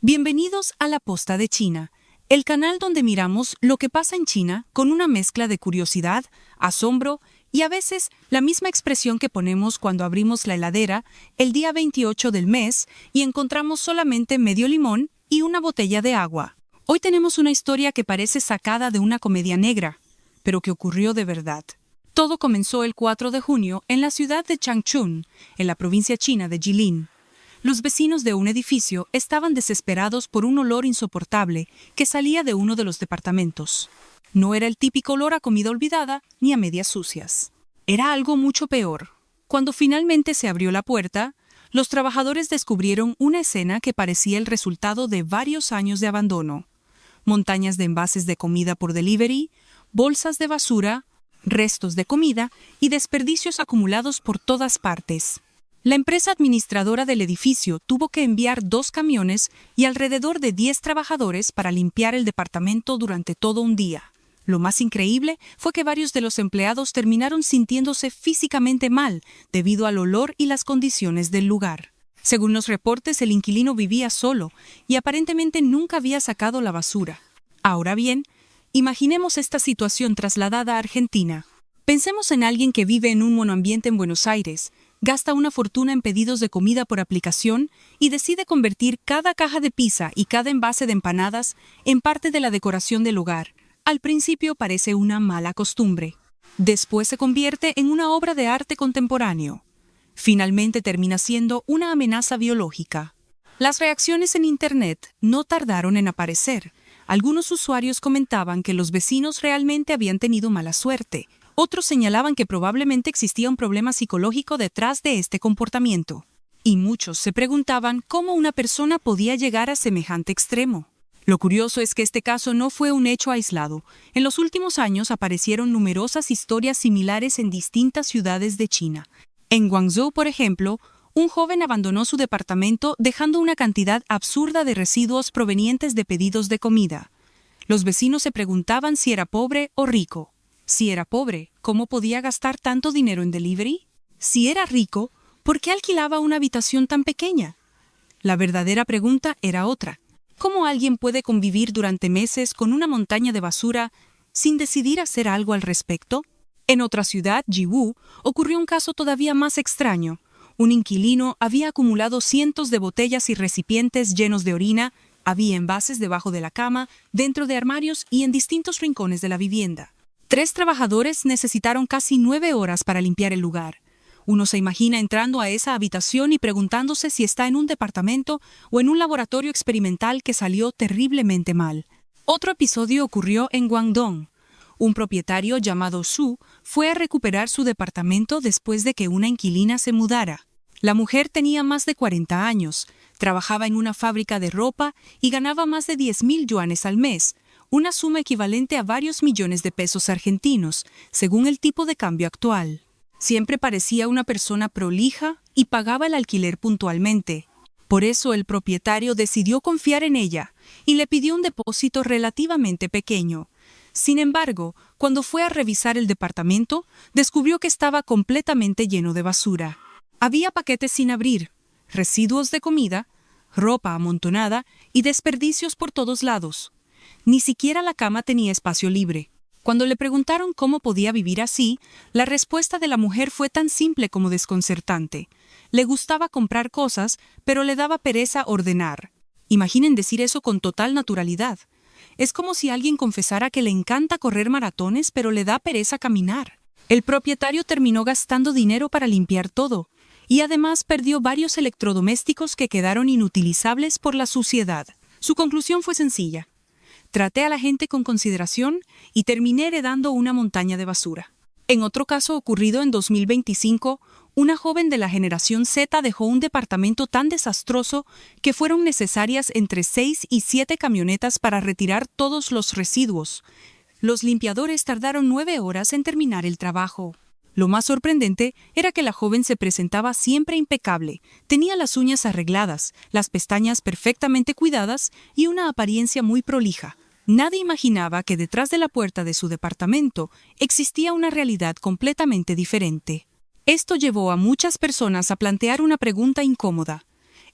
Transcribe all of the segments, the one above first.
Bienvenidos a La Posta de China, el canal donde miramos lo que pasa en China con una mezcla de curiosidad, asombro y a veces la misma expresión que ponemos cuando abrimos la heladera el día 28 del mes y encontramos solamente medio limón y una botella de agua. Hoy tenemos una historia que parece sacada de una comedia negra, pero que ocurrió de verdad. Todo comenzó el 4 de junio en la ciudad de Changchun, en la provincia china de Jilin. Los vecinos de un edificio estaban desesperados por un olor insoportable que salía de uno de los departamentos. No era el típico olor a comida olvidada ni a medias sucias. Era algo mucho peor. Cuando finalmente se abrió la puerta, los trabajadores descubrieron una escena que parecía el resultado de varios años de abandono. Montañas de envases de comida por delivery, bolsas de basura, restos de comida y desperdicios acumulados por todas partes. La empresa administradora del edificio tuvo que enviar 2 camiones y alrededor de 10 trabajadores para limpiar el departamento durante todo un día. Lo más increíble fue que varios de los empleados terminaron sintiéndose físicamente mal debido al olor y las condiciones del lugar. Según los reportes, el inquilino vivía solo y aparentemente nunca había sacado la basura. Ahora bien, imaginemos esta situación trasladada a Argentina. Pensemos en alguien que vive en un monoambiente en Buenos Aires, gasta una fortuna en pedidos de comida por aplicación y decide convertir cada caja de pizza y cada envase de empanadas en parte de la decoración del hogar. Al principio parece una mala costumbre. Después se convierte en una obra de arte contemporáneo. Finalmente termina siendo una amenaza biológica. Las reacciones en Internet no tardaron en aparecer. Algunos usuarios comentaban que los vecinos realmente habían tenido mala suerte. Otros señalaban que probablemente existía un problema psicológico detrás de este comportamiento. Y muchos se preguntaban cómo una persona podía llegar a semejante extremo. Lo curioso es que este caso no fue un hecho aislado. En los últimos años aparecieron numerosas historias similares en distintas ciudades de China. En Guangzhou, por ejemplo, un joven abandonó su departamento dejando una cantidad absurda de residuos provenientes de pedidos de comida. Los vecinos se preguntaban si era pobre o rico. Si era pobre, ¿cómo podía gastar tanto dinero en delivery? Si era rico, ¿por qué alquilaba una habitación tan pequeña? La verdadera pregunta era otra. ¿Cómo alguien puede convivir durante meses con una montaña de basura sin decidir hacer algo al respecto? En otra ciudad, Yiwu, ocurrió un caso todavía más extraño. Un inquilino había acumulado cientos de botellas y recipientes llenos de orina, había envases debajo de la cama, dentro de armarios y en distintos rincones de la vivienda. 3 trabajadores necesitaron casi 9 horas para limpiar el lugar. Uno se imagina entrando a esa habitación y preguntándose si está en un departamento o en un laboratorio experimental que salió terriblemente mal. Otro episodio ocurrió en Guangdong. Un propietario llamado Su fue a recuperar su departamento después de que una inquilina se mudara. La mujer tenía más de 40 años, trabajaba en una fábrica de ropa y ganaba más de 10.000 yuanes al mes, una suma equivalente a varios millones de pesos argentinos, según el tipo de cambio actual. Siempre parecía una persona prolija y pagaba el alquiler puntualmente. Por eso el propietario decidió confiar en ella y le pidió un depósito relativamente pequeño. Sin embargo, cuando fue a revisar el departamento, descubrió que estaba completamente lleno de basura. Había paquetes sin abrir, residuos de comida, ropa amontonada y desperdicios por todos lados. Ni siquiera la cama tenía espacio libre. Cuando le preguntaron cómo podía vivir así, la respuesta de la mujer fue tan simple como desconcertante. Le gustaba comprar cosas, pero le daba pereza ordenar. Imaginen decir eso con total naturalidad. Es como si alguien confesara que le encanta correr maratones, pero le da pereza caminar. El propietario terminó gastando dinero para limpiar todo, y además perdió varios electrodomésticos que quedaron inutilizables por la suciedad. Su conclusión fue sencilla. Traté a la gente con consideración y terminé heredando una montaña de basura. En otro caso ocurrido en 2025, una joven de la generación Z dejó un departamento tan desastroso que fueron necesarias entre 6 y 7 camionetas para retirar todos los residuos. Los limpiadores tardaron 9 horas en terminar el trabajo. Lo más sorprendente era que la joven se presentaba siempre impecable, tenía las uñas arregladas, las pestañas perfectamente cuidadas y una apariencia muy prolija. Nadie imaginaba que detrás de la puerta de su departamento existía una realidad completamente diferente. Esto llevó a muchas personas a plantear una pregunta incómoda.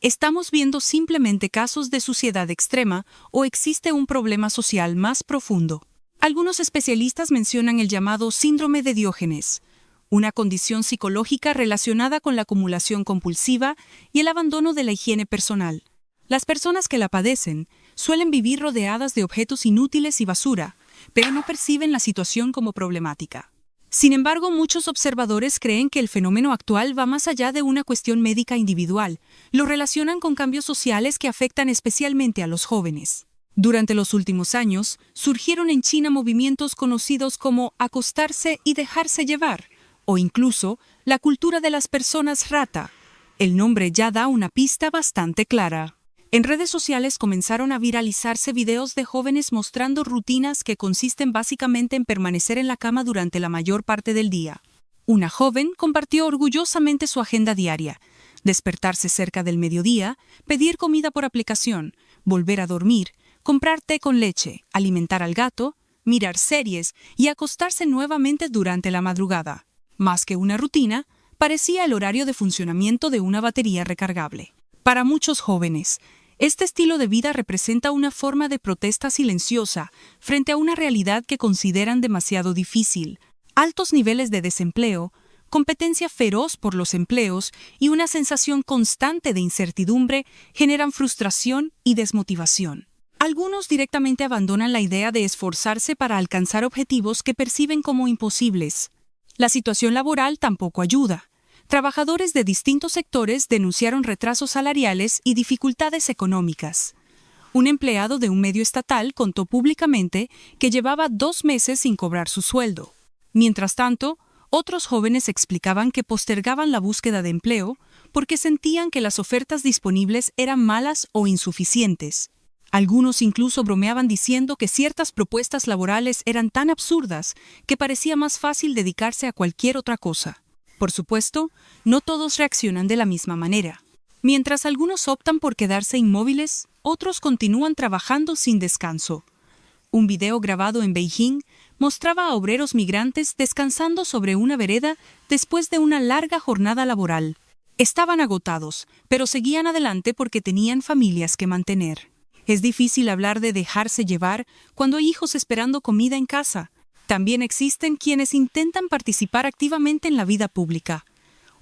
¿Estamos viendo simplemente casos de suciedad extrema o existe un problema social más profundo? Algunos especialistas mencionan el llamado síndrome de Diógenes, una condición psicológica relacionada con la acumulación compulsiva y el abandono de la higiene personal. Las personas que la padecen suelen vivir rodeadas de objetos inútiles y basura, pero no perciben la situación como problemática. Sin embargo, muchos observadores creen que el fenómeno actual va más allá de una cuestión médica individual. Lo relacionan con cambios sociales que afectan especialmente a los jóvenes. Durante los últimos años, surgieron en China movimientos conocidos como acostarse y dejarse llevar, o incluso la cultura de las personas rata. El nombre ya da una pista bastante clara. En redes sociales comenzaron a viralizarse videos de jóvenes mostrando rutinas que consisten básicamente en permanecer en la cama durante la mayor parte del día. Una joven compartió orgullosamente su agenda diaria: despertarse cerca del mediodía, pedir comida por aplicación, volver a dormir, comprar té con leche, alimentar al gato, mirar series y acostarse nuevamente durante la madrugada. Más que una rutina, parecía el horario de funcionamiento de una batería recargable. Para muchos jóvenes, este estilo de vida representa una forma de protesta silenciosa frente a una realidad que consideran demasiado difícil. Altos niveles de desempleo, competencia feroz por los empleos y una sensación constante de incertidumbre generan frustración y desmotivación. Algunos directamente abandonan la idea de esforzarse para alcanzar objetivos que perciben como imposibles. La situación laboral tampoco ayuda. Trabajadores de distintos sectores denunciaron retrasos salariales y dificultades económicas. Un empleado de un medio estatal contó públicamente que llevaba 2 meses sin cobrar su sueldo. Mientras tanto, otros jóvenes explicaban que postergaban la búsqueda de empleo porque sentían que las ofertas disponibles eran malas o insuficientes. Algunos incluso bromeaban diciendo que ciertas propuestas laborales eran tan absurdas que parecía más fácil dedicarse a cualquier otra cosa. Por supuesto, no todos reaccionan de la misma manera. Mientras algunos optan por quedarse inmóviles, otros continúan trabajando sin descanso. Un video grabado en Beijing mostraba a obreros migrantes descansando sobre una vereda después de una larga jornada laboral. Estaban agotados, pero seguían adelante porque tenían familias que mantener. Es difícil hablar de dejarse llevar cuando hay hijos esperando comida en casa. También existen quienes intentan participar activamente en la vida pública.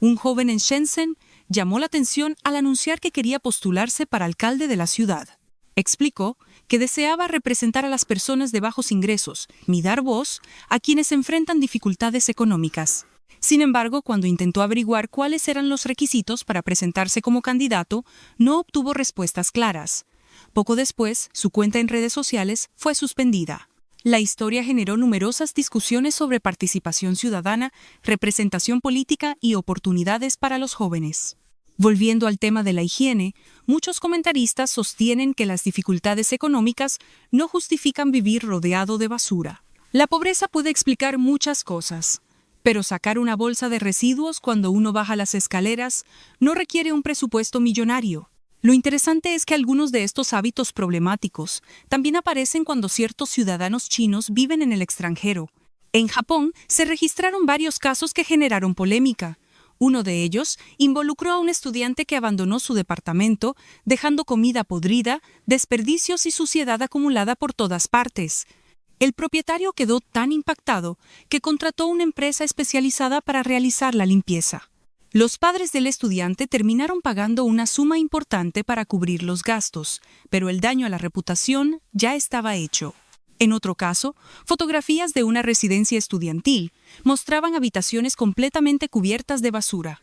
Un joven en Shenzhen llamó la atención al anunciar que quería postularse para alcalde de la ciudad. Explicó que deseaba representar a las personas de bajos ingresos y dar voz a quienes enfrentan dificultades económicas. Sin embargo, cuando intentó averiguar cuáles eran los requisitos para presentarse como candidato, no obtuvo respuestas claras. Poco después, su cuenta en redes sociales fue suspendida. La historia generó numerosas discusiones sobre participación ciudadana, representación política y oportunidades para los jóvenes. Volviendo al tema de la higiene, muchos comentaristas sostienen que las dificultades económicas no justifican vivir rodeado de basura. La pobreza puede explicar muchas cosas, pero sacar una bolsa de residuos cuando uno baja las escaleras no requiere un presupuesto millonario. Lo interesante es que algunos de estos hábitos problemáticos también aparecen cuando ciertos ciudadanos chinos viven en el extranjero. En Japón se registraron varios casos que generaron polémica. Uno de ellos involucró a un estudiante que abandonó su departamento, dejando comida podrida, desperdicios y suciedad acumulada por todas partes. El propietario quedó tan impactado que contrató una empresa especializada para realizar la limpieza. Los padres del estudiante terminaron pagando una suma importante para cubrir los gastos, pero el daño a la reputación ya estaba hecho. En otro caso, fotografías de una residencia estudiantil mostraban habitaciones completamente cubiertas de basura.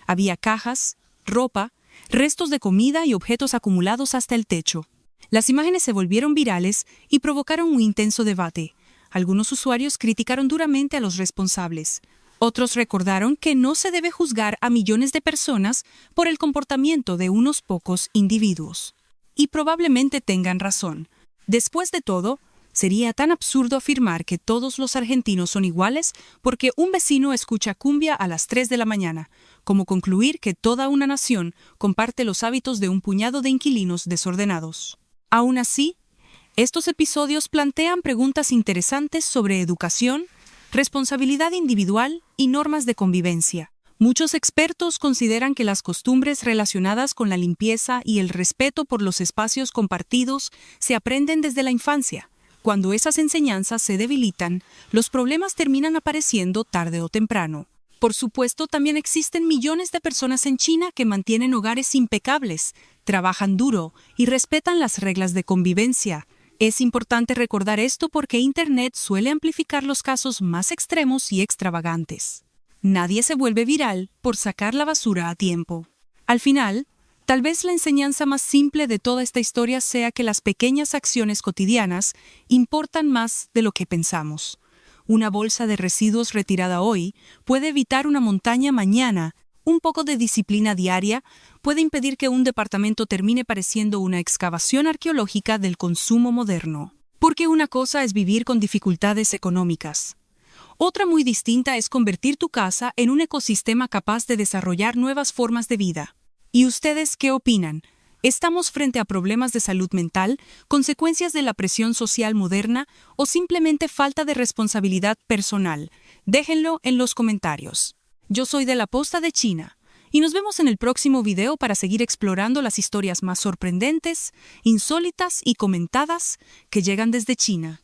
Había cajas, ropa, restos de comida y objetos acumulados hasta el techo. Las imágenes se volvieron virales y provocaron un intenso debate. Algunos usuarios criticaron duramente a los responsables. Otros recordaron que no se debe juzgar a millones de personas por el comportamiento de unos pocos individuos. Y probablemente tengan razón. Después de todo, sería tan absurdo afirmar que todos los argentinos son iguales porque un vecino escucha cumbia a las 3 de la mañana, como concluir que toda una nación comparte los hábitos de un puñado de inquilinos desordenados. Aún así, estos episodios plantean preguntas interesantes sobre educación, responsabilidad individual y normas de convivencia. Muchos expertos consideran que las costumbres relacionadas con la limpieza y el respeto por los espacios compartidos se aprenden desde la infancia. Cuando esas enseñanzas se debilitan, los problemas terminan apareciendo tarde o temprano. Por supuesto, también existen millones de personas en China que mantienen hogares impecables, trabajan duro y respetan las reglas de convivencia. Es importante recordar esto porque Internet suele amplificar los casos más extremos y extravagantes. Nadie se vuelve viral por sacar la basura a tiempo. Al final, tal vez la enseñanza más simple de toda esta historia sea que las pequeñas acciones cotidianas importan más de lo que pensamos. Una bolsa de residuos retirada hoy puede evitar una montaña mañana. Un poco de disciplina diaria puede impedir que un departamento termine pareciendo una excavación arqueológica del consumo moderno. Porque una cosa es vivir con dificultades económicas. Otra muy distinta es convertir tu casa en un ecosistema capaz de desarrollar nuevas formas de vida. ¿Y ustedes qué opinan? ¿Estamos frente a problemas de salud mental, consecuencias de la presión social moderna o simplemente falta de responsabilidad personal? Déjenlo en los comentarios. Yo soy de La Posta de China y nos vemos en el próximo video para seguir explorando las historias más sorprendentes, insólitas y comentadas que llegan desde China.